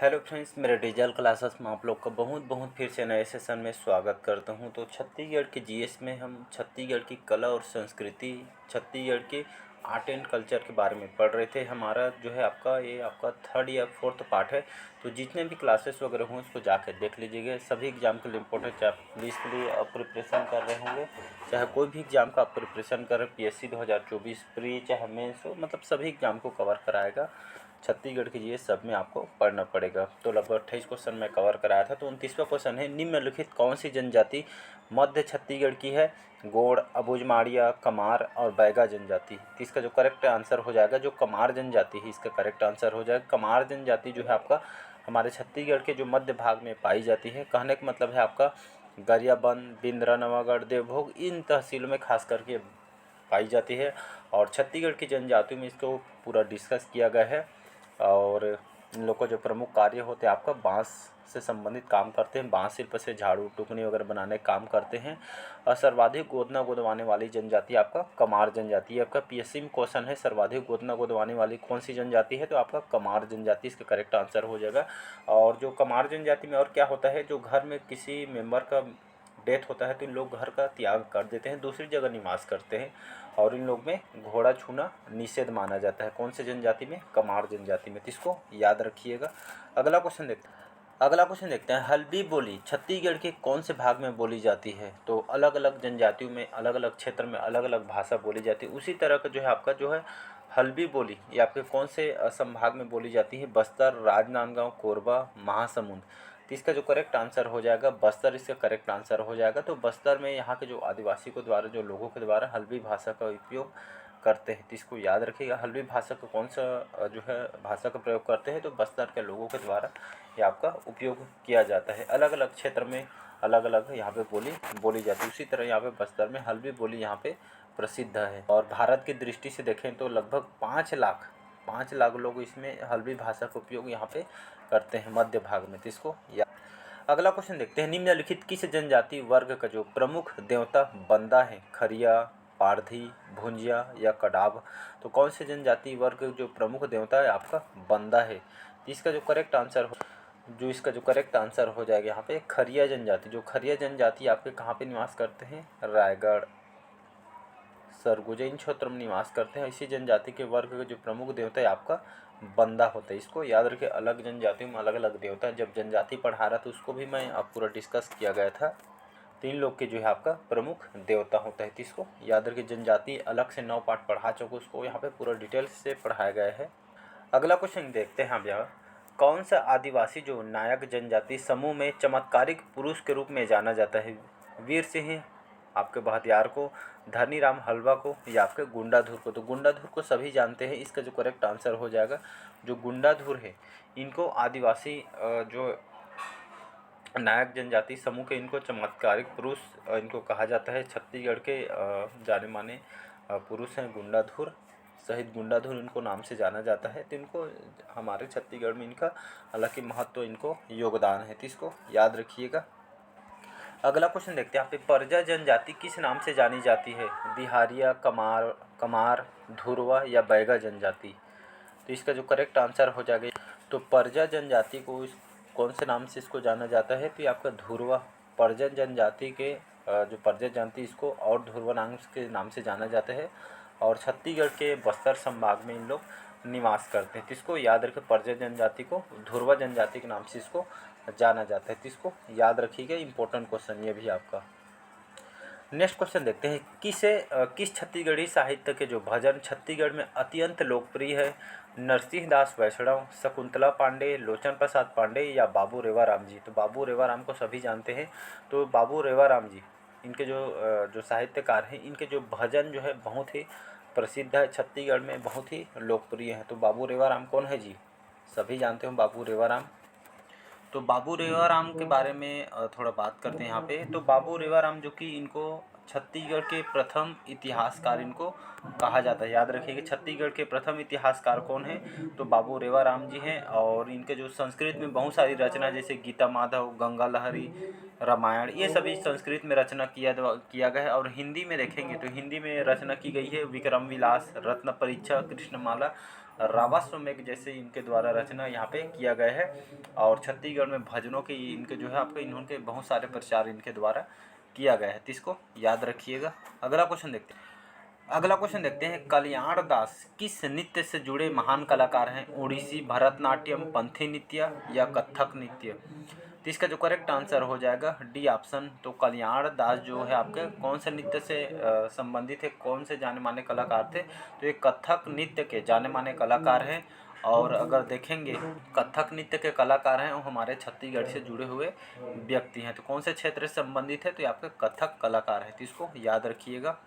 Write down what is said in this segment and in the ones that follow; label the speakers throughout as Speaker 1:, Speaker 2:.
Speaker 1: Hello friends, मेरे digital classes में आप लोग का बहुत बहुत फिर से नए सेशन में स्वागत करता हूं। तो छत्तीसगढ़ के जीएस में हम छत्तीसगढ़ की कला और संस्कृति, छत्तीसगढ़ के आर्ट एंड कल्चर के बारे में पढ़ रहे थे। हमारा जो है आपका थर्ड या फोर्थ पार्ट है। तो जितने भी क्लासेस वगैरह हों उसको जाकर देख लीजिएगा। सभी एग्जाम के लिए इम्पोर्टेंट, चाहे पुलिस के लिए आप प्रिपरेशन कर रहे होंगे, चाहे कोई भी एग्जाम का आप प्रिपरेशन कर रहे हैं, PSC 2024 प्री चाहे मेंस हो, मतलब सभी एग्जाम को कवर कराएगा छत्तीसगढ़ के। ये सब में आपको पढ़ना पड़ेगा। तो लगभग 28 क्वेश्चन में कवर कराया था। तो 29वां क्वेश्चन है, निम्नलिखित कौन सी जनजाति मध्य छत्तीसगढ़ की है? गोंड, अबुझमाड़िया, कमार और बैगा जनजाति। तो इसका जो करेक्ट आंसर हो जाएगा, जो कमार जनजाति है इसका करेक्ट आंसर हो जाएगा। कमार जनजाति जो है आपका हमारे छत्तीसगढ़ के जो मध्य भाग में पाई जाती है। कहने का मतलब है आपका गरियाबंद, बिंद्रा, नवागढ़, देवभोग, इन तहसीलों में खास करके पाई जाती है। और छत्तीसगढ़ की जनजातियों में इसको पूरा डिस्कस किया गया है। और इन लोग का जो प्रमुख कार्य होते हैं आपका बांस से संबंधित काम करते हैं। बांस शिल्प से झाड़ू, टुकनी वगैरह बनाने का काम करते हैं। और सर्वाधिक गोदना गोदवाने वाली जनजाति आपका कमार जनजाति है। आपका PSC में क्वेश्चन है, सर्वाधिक गोदना गोदवाने वाली कौन सी जनजाति है? तो आपका कमार जनजाति इसका करेक्ट आंसर हो जाएगा। और जो कमार जनजाति में और क्या होता है, जो घर में किसी मेंबर का डेथ होता है तो इन लोग घर का त्याग कर देते हैं, दूसरी जगह निवास करते हैं। और इन लोग में घोड़ा छूना निषेध माना जाता है। कौन से जनजाति में? कमार जनजाति में। तो इसको याद रखिएगा। अगला क्वेश्चन देखते हैं, हल्बी बोली छत्तीसगढ़ के कौन से भाग में बोली जाती है? तो अलग अलग जनजातियों में, अलग अलग क्षेत्र में अलग अलग भाषा बोली जाती है। उसी तरह का जो है आपका जो है हल्बी बोली ये आपके कौन से संभाग में बोली जाती है? बस्तर, राजनांदगांव, कोरबा, महासमुंद। तो इसका जो करेक्ट आंसर हो जाएगा बस्तर, इसका करेक्ट आंसर हो जाएगा। तो बस्तर में यहाँ के जो आदिवासी को द्वारा, जो लोगों के द्वारा हल्बी भाषा का उपयोग करते हैं। तो इसको याद रखिएगा, हल्बी भाषा का कौन सा जो है भाषा का प्रयोग करते हैं? तो बस्तर के लोगों के द्वारा ये आपका उपयोग किया जाता है। अलग अलग क्षेत्र में अलग अलग यहाँ पे बोली जाती है। उसी तरह यहाँ पे बस्तर में हल्बी बोली यहाँ पे प्रसिद्ध है। और भारत की दृष्टि से देखें तो लगभग 5 लाख लोग इसमें हल्बी भाषा का उपयोग यहाँ पे करते हैं मध्य भाग में। तो इसको अगला क्वेश्चन देखते हैं, निम्नलिखित किस जनजाति वर्ग का जो प्रमुख देवता बंदा है? खरिया, पारधी, भुंजिया या कडाब। तो कौन से जनजाति वर्ग जो प्रमुख देवता है आपका बंदा है? इसका जो करेक्ट आंसर हो जाएगा यहाँ पे खरिया जनजाति। जो खरिया जनजाति आपके कहाँ पे निवास करते हैं? रायगढ़, सरगुजा, इन क्षेत्र में निवास करते हैं। इसी जनजाति के वर्ग का जो प्रमुख देवता है आपका बंदा होता है। इसको याद रखिए, अलग जनजातियों में अलग अलग देवता है। जब जनजाति पढ़ा रहा था उसको भी मैं आप पूरा डिस्कस किया गया था। 3 लोग के जो है आपका प्रमुख देवता होता है। तो इसको याद रखिए, जनजाति अलग से 9 पाठ पढ़ा चुके, उसको यहाँ पे पूरा डिटेल से पढ़ाया गया है। अगला क्वेश्चन देखते हैं आप यहाँ, कौन सा आदिवासी जो नायक जनजाति समूह में चमत्कारिक पुरुष के रूप में जाना जाता है? वीर सिंह आपके बहतियार को, धनीराम हलवा को या आपके गुंडाधुर को? तो गुंडाधुर को सभी जानते हैं। इसका जो करेक्ट आंसर हो जाएगा, जो गुंडाधुर है इनको आदिवासी जो नायक जनजाति समूह के इनको चमत्कारिक पुरुष इनको कहा जाता है। छत्तीसगढ़ के जाने माने पुरुष हैं गुंडाधुर, शहीद गुंडाधुर इनको नाम से जाना जाता है। तो इनको हमारे छत्तीसगढ़ में इनका हालांकि महत्व, इनको योगदान है। तो इसको याद रखिएगा। अगला क्वेश्चन देखते हैं, यहाँ पे परजा जनजाति किस नाम से जानी जाती है? बिहारिया, कमार, धुरवा या बैगा जनजाति। तो इसका जो करेक्ट आंसर हो जाएगा, तो परजा जनजाति को कौन से नाम से इसको जाना जाता है? तो ये आपका धुरवा, परजा जनजाति के जो परजा जनजाति इसको और धुरवा नाम से जाना जाता है। और छत्तीसगढ़ के बस्तर संभाग में इन लोग निवास करते हैं। तो इसको याद रखें, परजा जनजाति को धुरवा जनजाति के नाम से इसको जाना जाता है। तो इसको याद रखिएगा, इंपॉर्टेंट क्वेश्चन ये भी आपका। नेक्स्ट क्वेश्चन देखते हैं, किस छत्तीसगढ़ी साहित्य के जो भजन छत्तीसगढ़ में अत्यंत लोकप्रिय है? नरसिंह दास वैष्णव, शकुंतला पांडे, लोचन प्रसाद पांडे या बाबू रेवाराम जी। तो बाबू रेवाराम को सभी जानते हैं। तो बाबू रेवाराम जी इनके जो साहित्यकार हैं, इनके जो भजन जो है बहुत ही प्रसिद्ध है, छत्तीसगढ़ में बहुत ही लोकप्रिय है। तो बाबू रेवाराम कौन है जी? सभी जानते हो बाबू रेवाराम। तो बाबू रेवाराम के बारे में थोड़ा बात करते हैं यहाँ पे। तो बाबू रेवाराम जो कि इनको छत्तीसगढ़ के प्रथम इतिहासकार इनको कहा जाता है। याद रखिए कि छत्तीसगढ़ के प्रथम इतिहासकार कौन है? तो बाबू रेवाराम जी हैं। और इनके जो संस्कृत में बहुत सारी रचना, जैसे गीता माधव, गंगा लहरी, रामायण, ये सभी संस्कृत में रचना किया गया है। और हिंदी में देखेंगे तो हिंदी में रचना की गई है विक्रम विलास, रत्न परीक्षा, कृष्णमाला, रावास्वमेघ जैसे इनके द्वारा रचना यहाँ पे किया गया है। और छत्तीसगढ़ में भजनों के इनके जो है आपके इन्होंने बहुत सारे प्रचार इनके द्वारा किया गया है, तो इसको याद रखिएगा। अगला क्वेश्चन देखते हैं, कल्याण दास किस नृत्य से जुड़े महान कलाकार हैं? ओडिसी, भरतनाट्यम, पंथी नृत्य या कथक नृत्य? तो इसका जो करेक्ट आंसर हो जाएगा डी ऑप्शन। तो कल्याण दास जो है आपके कौन से नृत्य से संबंधित है, कौन से जाने माने कलाकार थे? तो ये कथक नृत्य के जाने माने कलाकार हैं। और अगर देखेंगे कथक नृत्य के कलाकार हैं वो हमारे छत्तीसगढ़ से जुड़े हुए व्यक्ति हैं। तो कौन से क्षेत्र से संबंधित है? तो ये आपके कथक कलाकार है, तो इसको याद रखिएगा।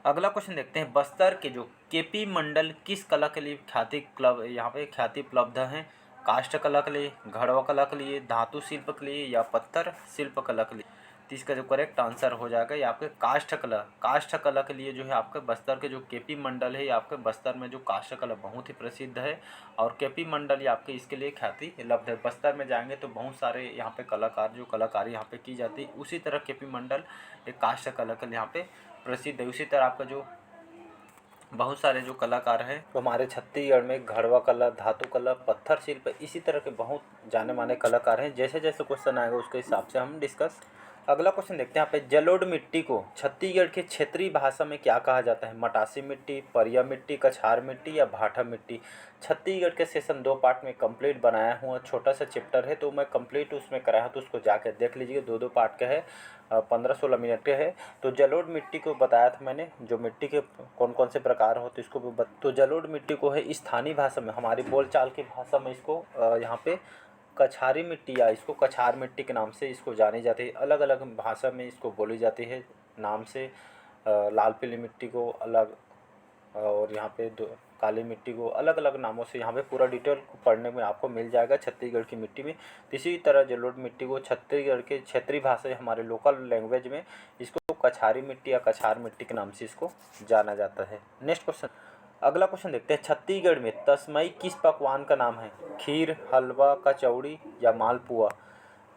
Speaker 1: अगला क्वेश्चन देखते हैं, बस्तर के जो केपी मंडल किस कला के लिए यहाँ पे ख्याति उपलब्ध है? काष्ठ कला के लिए, घड़वा कला के लिए, धातु शिल्प के लिए या पत्थर शिल्प कला के लिए? तो इसका जो करेक्ट आंसर हो जाएगा ये आपके काष्ठ कला के लिए जो है आपके बस्तर के जो केपी मंडल है, ये आपके बस्तर में जो काष्ठ कला बहुत ही प्रसिद्ध है। और केपी मंडल ये आपके इसके लिए ख्याति लब्ध है। बस्तर में जाएंगे तो बहुत सारे यहाँ पे कलाकार जो कलाकारी यहाँ पे की जाती है, उसी तरह केपी मंडल एक काष्ठ कला के लिए यहाँ पे प्रसिद्ध है। उसी तरह आपका जो बहुत सारे जो कलाकार हैं तो हमारे छत्तीसगढ़ में घड़वा कला, धातु कला, पत्थर शिल्प, इसी तरह के बहुत जाने माने कलाकार हैं। जैसे जैसे क्वेश्चन आएगा उसके हिसाब से हम डिस्कस। अगला क्वेश्चन देखते हैं यहाँ पे, जलोढ़ मिट्टी को छत्तीसगढ़ की क्षेत्रीय भाषा में क्या कहा जाता है? मटासी मिट्टी, परिया मिट्टी, कछार मिट्टी या भाटा मिट्टी? छत्तीसगढ़ के सेशन 2 पार्ट में कंप्लीट बनाया हुआ छोटा सा चैप्टर है, तो मैं कंप्लीट उसमें कराया हूँ, तो उसको जाकर देख लीजिए। 2 पार्ट का है, 15-16 मिनट के है। तो जलोढ़ मिट्टी को बताया था मैंने, जो मिट्टी के कौन कौन से प्रकार होते इसको भी तो जलोढ़ मिट्टी को है स्थानीय भाषा में, हमारी बोलचाल की भाषा में इसको यहाँ पे कछारी मिट्टी या इसको कछार मिट्टी के नाम से इसको जानी जाती है। अलग अलग भाषा में इसको बोली जाती है नाम से। लाल पीली मिट्टी को अलग, और यहाँ पे काली मिट्टी को अलग अलग नामों से यहाँ पे पूरा डिटेल पढ़ने में आपको मिल जाएगा छत्तीसगढ़ की मिट्टी में। इसी तरह जलोढ़ मिट्टी को छत्तीसगढ़ के क्षेत्रीय भाषा हमारे लोकल लैंग्वेज में इसको कछारी मिट्टी या कछार मिट्टी के नाम से इसको जाना जाता है। नेक्स्ट क्वेश्चन, अगला क्वेश्चन देखते हैं, छत्तीसगढ़ में तस्मई किस पकवान का नाम है? खीर, हलवा, कचौड़ी या मालपुआ?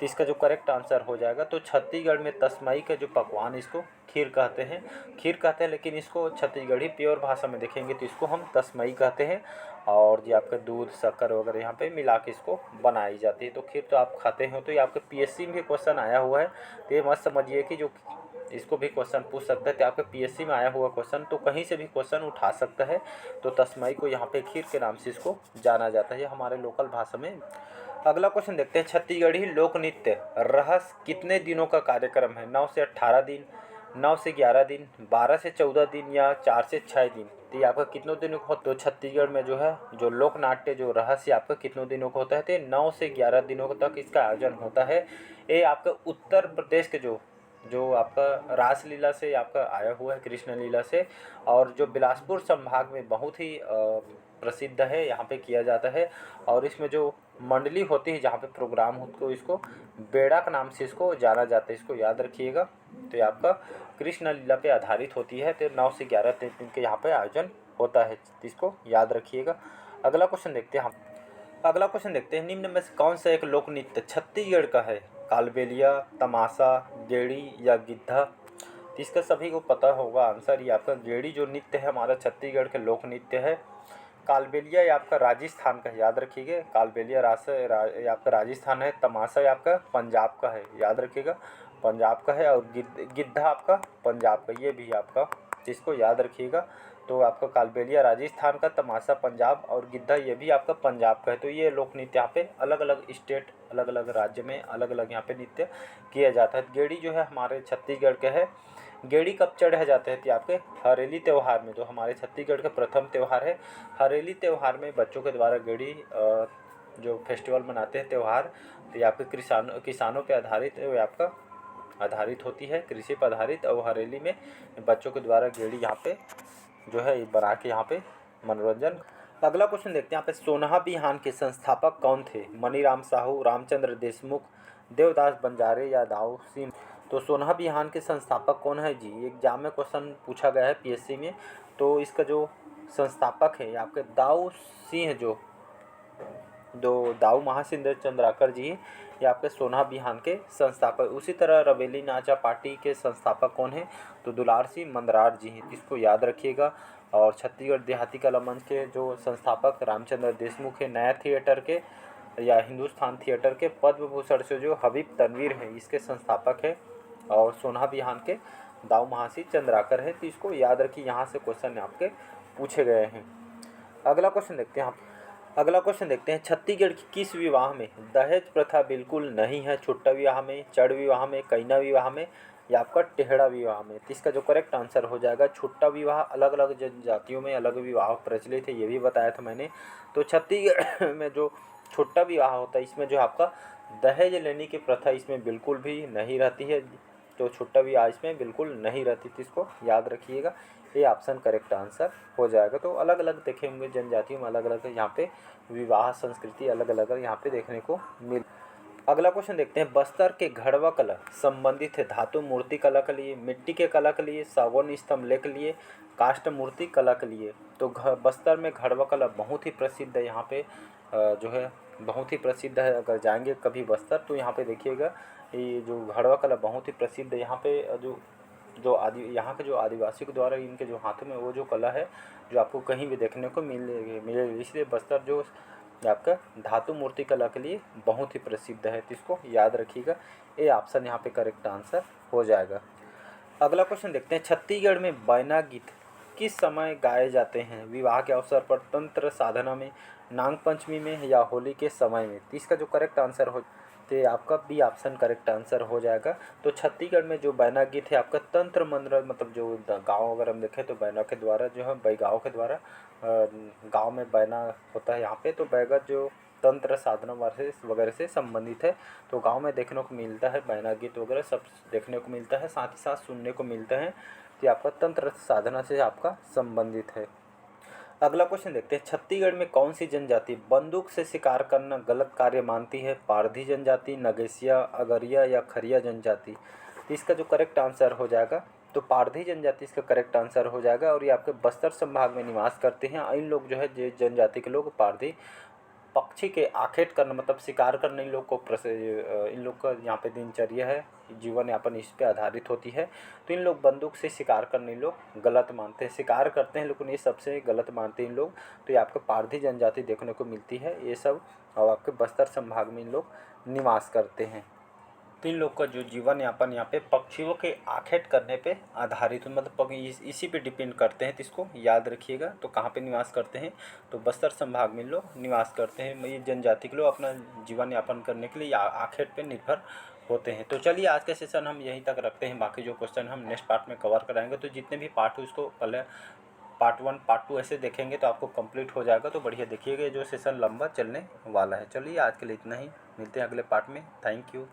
Speaker 1: तो इसका जो करेक्ट आंसर हो जाएगा, तो छत्तीसगढ़ में तस्मई का जो पकवान इसको खीर कहते हैं, लेकिन इसको छत्तीसगढ़ी प्योर भाषा में देखेंगे तो इसको हम तस्मई कहते हैं। और ये आपका दूध, शक्कर वगैरह यहाँ पे मिला के इसको बनाई जाती है। तो खीर तो आप खाते हो, तो ये आपके पीएससी में भी क्वेश्चन आया हुआ है, तो ये मत समझिए कि जो इसको भी क्वेश्चन पूछ सकता है। तो आपके पीएससी में आया हुआ क्वेश्चन तो कहीं से भी क्वेश्चन उठा सकता है। तो तस्मई को यहाँ पे खीर के नाम से इसको जाना जाता है हमारे लोकल भाषा में। अगला क्वेश्चन देखते हैं, छत्तीसगढ़ी लोक नृत्य रहस कितने दिनों का कार्यक्रम है? 9 से 18 दिन, 9 से 11 दिन, 12 से 14 दिन या 4 से 6 दिन? तो ये आपका कितनों दिनों का? तो छत्तीसगढ़ में जो है जो लोक नाट्य जो रहस्य आपका कितनों दिनों का होता है? तो 9 से 11 दिनों तक इसका आयोजन होता है। ये आपका उत्तर प्रदेश के जो आपका रासलीला से आपका आया हुआ है, कृष्ण लीला से, और जो बिलासपुर संभाग में बहुत ही प्रसिद्ध है, यहाँ पे किया जाता है। और इसमें जो मंडली होती है जहाँ पे प्रोग्राम होता है इसको बेड़ा के नाम से इसको जाना जाता है, इसको याद रखिएगा। तो ये आपका कृष्ण लीला पे आधारित होती है। तो 9 से 11 दिन के यहाँ पे आयोजन होता है, इसको याद रखिएगा। अगला क्वेश्चन देखते हैं निम्न में से कौन सा एक लोक नृत्य छत्तीसगढ़ का है? कालबेलिया, तमाशा, गेड़ी या गिद्धा? तो इसका सभी को पता होगा आंसर, ये आपका गेड़ी जो नृत्य है हमारा छत्तीसगढ़ के लोक नृत्य है। कालबेलिया ये आपका राजस्थान का है, याद रखिएगा। कालबेलिया ये आपका राजस्थान है। तमाशा ये आपका पंजाब का है, याद रखिएगा, पंजाब का है। और गिद्धा आपका पंजाब का, ये भी आपका, इसको याद रखिएगा। तो आपका कालबेलिया राजस्थान का, तमाशा पंजाब और गिद्धा ये भी आपका पंजाब का है। तो ये लोक नृत्य यहाँ पे अलग अलग स्टेट, अलग अलग राज्य में अलग अलग यहाँ पे नृत्य किया जाता है। गेड़ी जो है हमारे छत्तीसगढ़ के है। गेड़ी कब चढ़ाए जाते हैं? तो आपके हरेली त्यौहार में, जो हमारे छत्तीसगढ़ का प्रथम त्यौहार है। हरेली त्यौहार में बच्चों के द्वारा गेड़ी जो फेस्टिवल मनाते हैं त्यौहार, तो ये आपके किसानों पे आधारित है, वो आपका आधारित होती है, कृषि पर आधारित। और हरेली में बच्चों के द्वारा गेड़ी यहाँ पे जो है बना के यहाँ पे मनोरंजन। अगला क्वेश्चन देखते हैं यहाँ पे, सोनहा बिहान के संस्थापक कौन थे? मनीराम साहू, रामचंद्र देशमुख, देवदास बंजारे या दाऊ सिंह? तो सोनहा बिहान के संस्थापक कौन है जी? एग्जाम में क्वेश्चन पूछा गया है पीएससी में। तो इसका जो संस्थापक है आपके दाऊ सिंह, जो जो दाऊ महासिंह चंद्राकर जी हैं, ये आपके सोना बिहान के संस्थापक। उसी तरह रवेली नाचा पार्टी के संस्थापक कौन हैं? तो दुलार सिंह मंदरार जी हैं, इसको याद रखिएगा। और छत्तीसगढ़ देहाती कला मंच के जो संस्थापक रामचंद्र देशमुख है। नया थिएटर के या हिंदुस्तान थिएटर के पद्म भूषण से जो हबीब तनवीर हैं, इसके संस्थापक है। और सोना बिहान के दाऊ महासिंह चंद्राकर है। तो इसको याद रखिए, यहाँ से क्वेश्चन आपके पूछे गए हैं। अगला क्वेश्चन देखते हैं छत्तीसगढ़ की किस विवाह में दहेज प्रथा बिल्कुल नहीं है? छुट्टा विवाह में, चड़ विवाह में, कन्या विवाह में या आपका टेढ़ा विवाह में? तो इसका जो करेक्ट आंसर हो जाएगा छुट्टा विवाह। अलग अलग जनजातियों में अलग विवाह प्रचलित है, ये भी बताया था मैंने। तो छत्तीसगढ़ में जो छुट्टा विवाह होता है, इसमें जो आपका दहेज लेने की प्रथा इसमें बिल्कुल भी नहीं रहती है। तो छुट्टा विवाह इसमें बिल्कुल नहीं रहती थी, इसको याद रखिएगा। ये ऑप्शन करेक्ट आंसर हो जाएगा। तो अलग अलग देखे होंगे जनजातियों में अलग अलग यहाँ पे विवाह संस्कृति अलग अलग यहाँ पे देखने को मिल। अगला क्वेश्चन देखते हैं, बस्तर के घड़वा कला संबंधित है धातु मूर्ति कला के लिए, मिट्टी के कला के लिए, सागौन स्तंभ के लिए, काष्ठ मूर्ति कला के लिए? तो बस्तर में घड़वा कला बहुत ही प्रसिद्ध है। यहाँ पे जो है बहुत ही प्रसिद्ध है। अगर जाएंगे कभी बस्तर तो यहाँ पे देखिएगा, ये जो घड़वा कला बहुत ही प्रसिद्ध है। यहाँ पे यहाँ के जो आदिवासी के द्वारा इनके जो हाथों में वो जो कला है, जो आपको कहीं भी देखने को मिलेगी। इसलिए बस्तर जो आपका धातु मूर्ति कला के लिए बहुत ही प्रसिद्ध है। तो इसको याद रखिएगा, ये ऑप्शन यहाँ पे करेक्ट आंसर हो जाएगा। अगला क्वेश्चन देखते हैं, छत्तीसगढ़ में बैना गीत किस समय गाए जाते हैं? विवाह के अवसर पर, तंत्र साधना में, नाग पंचमी में या होली के समय में? तो इसका जो करेक्ट आंसर हो तो आपका बी ऑप्शन करेक्ट आंसर हो जाएगा। तो छत्तीसगढ़ में जो बैना गीत है आपका तंत्र मंत्र, मतलब जो गांव अगर हम देखें तो बैना के द्वारा जो है बैगाओं के द्वारा गांव में बैना होता है यहाँ पे। तो बैगा जो तंत्र साधना वगैरह से संबंधित है। तो गांव में देखने को मिलता है, बैना गीत वगैरह सब देखने को मिलता है, साथ ही साथ सुनने को मिलता है। तो आपका तंत्र साधना से आपका संबंधित है। अगला क्वेश्चन देखते हैं, छत्तीसगढ़ में कौन सी जनजाति बंदूक से शिकार करना गलत कार्य मानती है? पारधी जनजाति, नगेसिया, अगरिया या खरिया जनजाति? तो इसका जो करेक्ट आंसर हो जाएगा तो पारधी जनजाति इसका करेक्ट आंसर हो जाएगा। और ये आपके बस्तर संभाग में निवास करते हैं। इन लोग जो है जनजाति के लोग पारधी पक्षी के आखेट करना मतलब शिकार करना इन लोग का यहाँ पे दिनचर्या है, जीवन यापन इस पे आधारित होती है। तो इन लोग बंदूक से शिकार करने इन लोग गलत मानते हैं, शिकार करते हैं लेकिन ये सबसे गलत मानते हैं इन लोग। तो ये आपको पारधी जनजाति देखने को मिलती है, ये सब और आपके बस्तर संभाग में इन लोग निवास करते हैं। तो इन लोग का जो जीवन यापन यहाँ पे पक्षियों के आखेट करने पे आधारित मतलब इसी पे डिपेंड करते हैं। तो इसको याद रखिएगा। तो कहाँ पे निवास करते हैं? तो बस्तर संभाग में लोग निवास करते हैं। ये जनजाति के लोग अपना जीवन यापन करने के लिए आखेट पे निर्भर होते हैं। तो चलिए आज का सेशन हम यहीं तक रखते हैं, बाकी जो क्वेश्चन हम नेक्स्ट पार्ट में कवर कराएंगे। तो जितने भी पार्ट हो उसको पहले पार्ट 1 पार्ट 2 ऐसे देखेंगे तो आपको कंप्लीट हो जाएगा। तो बढ़िया देखिएगा, जो सेशन लंबा चलने वाला है। चलिए आज के लिए इतना ही, मिलते हैं अगले पार्ट में। Thank you.